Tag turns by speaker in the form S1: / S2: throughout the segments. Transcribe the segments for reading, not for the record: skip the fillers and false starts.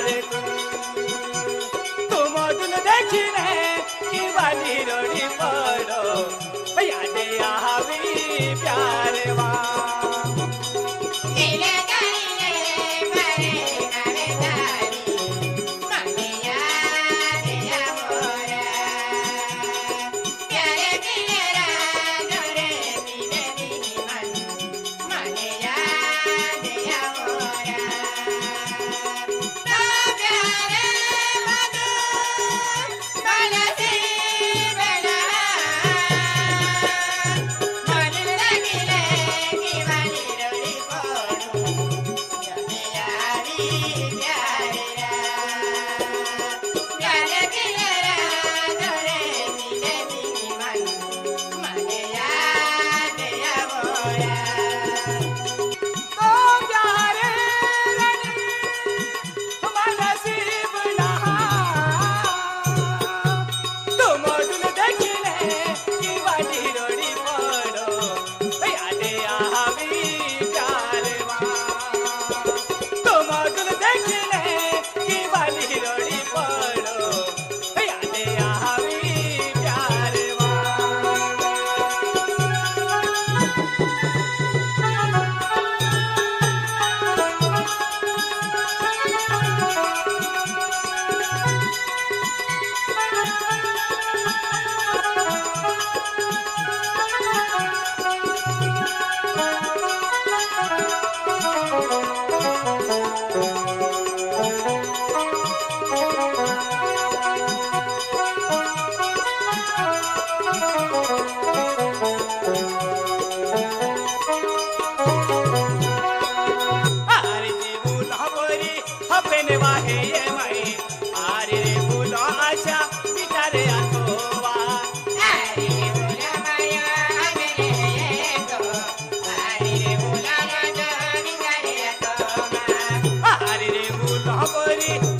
S1: प्यारे तुमधून देखीने किंवा निरळी पडो यादे यावी प्यारे वा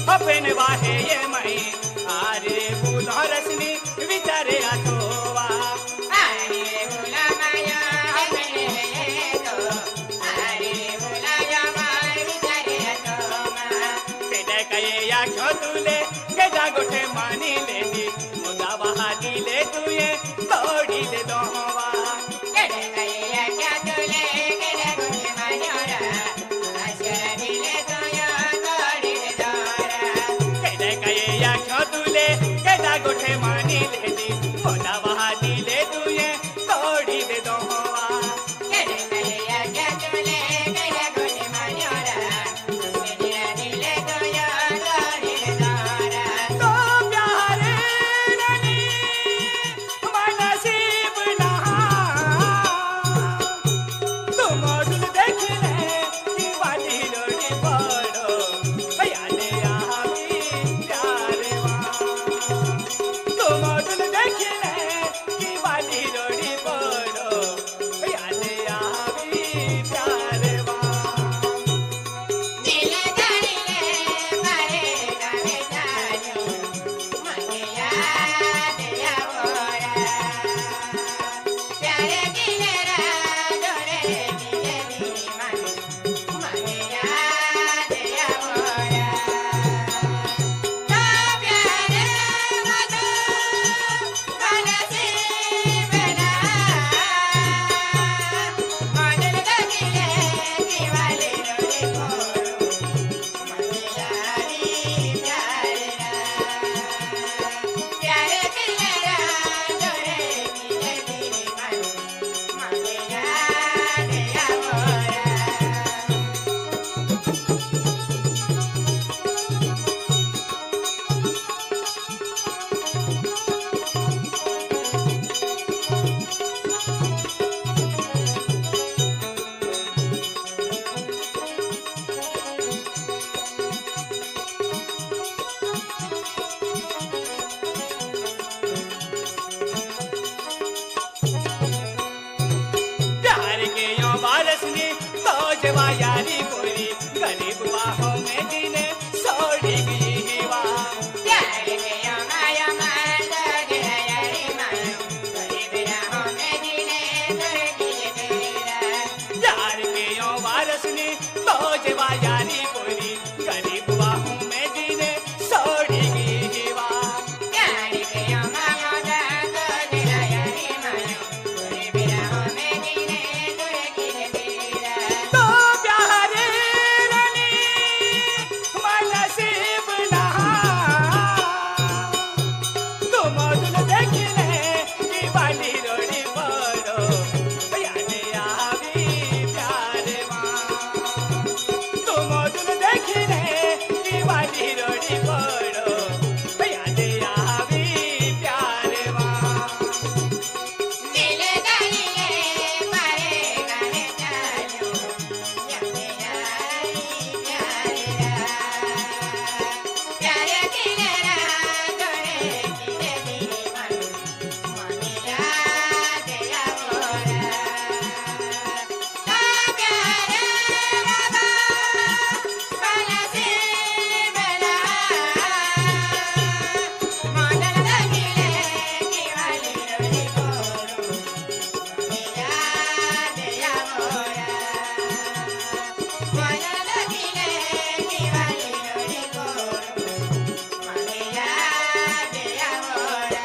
S1: हपेन वाहे ये मई आरे फूल रसनी विचारे आठोवा आरे फूला माया हपेन ये तो आरे फूला या माय विचारे आठोमा केडा कये या छोटुले केडा गोठे मानी लेती मुदा बहा दिले तुये तोडी दे दोवा केडा कये या छोटुले केडा गोठे मानी ओरा आशा दिले तुया गोठे मानी लेती मोदा बहा दिले तुये तोड़ी दे दो हवा केडे कये या क्या चले केडा गोठे मानी ओरा तुझे दिले तुया तोड़ी दे दोरा तो प्यारे प्यारे किले जोड़े किले दीवान मने याद आवोरा प्यारे बाबा बनसी बेला मदन लगिले किवाली रोड़ी कोरू मने याद आवोरा मदन लगिले किवाली रोड़ी कोरू मने याद आवोरा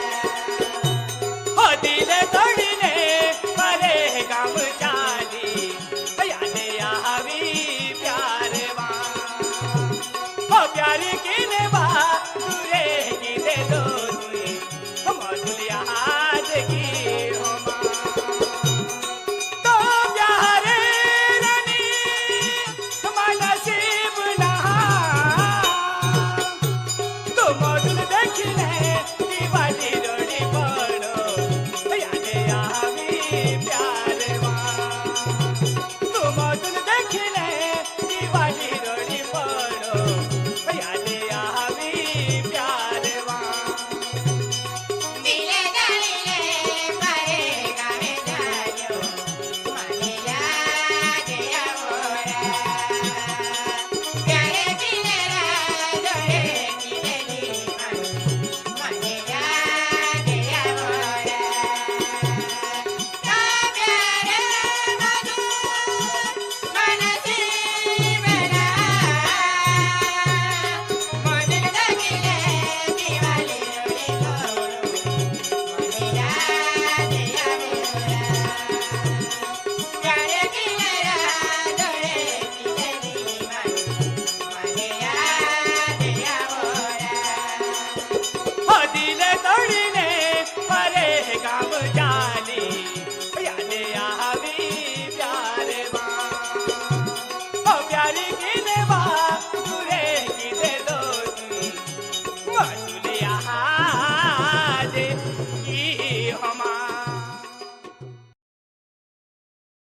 S1: हो दिले तोड़ीने परे काम चाली यादे आवी प्यार वा हो प्यारी किने बा तुरे किने दो तुई हो मधुल याद की हो माँ तो प्यारे रानी नसीब नहा तो मधुल देखिले दिवाली रोड़ी पड़ो यादे आवी प्यार वा तो मधुल देखिले दिवाली रोड़ी पड़ो यादे आवी प्यार वा दिले गालिले परे गावे जायो मने याद आवोरा प्यारे किले जोड़े किले दीवान मने याद आवोरा प्यारे मधु मनसी बेला मदन लगिले दिवाली रोड़ी कोरू मने याद आवोरा प्यारे किले जोड़े किले दीवान मने याद आवोरा हो दिले तोड़ीने परे काम चाली यादे आवी प्यार वा हो प्यारी किने बा तुरे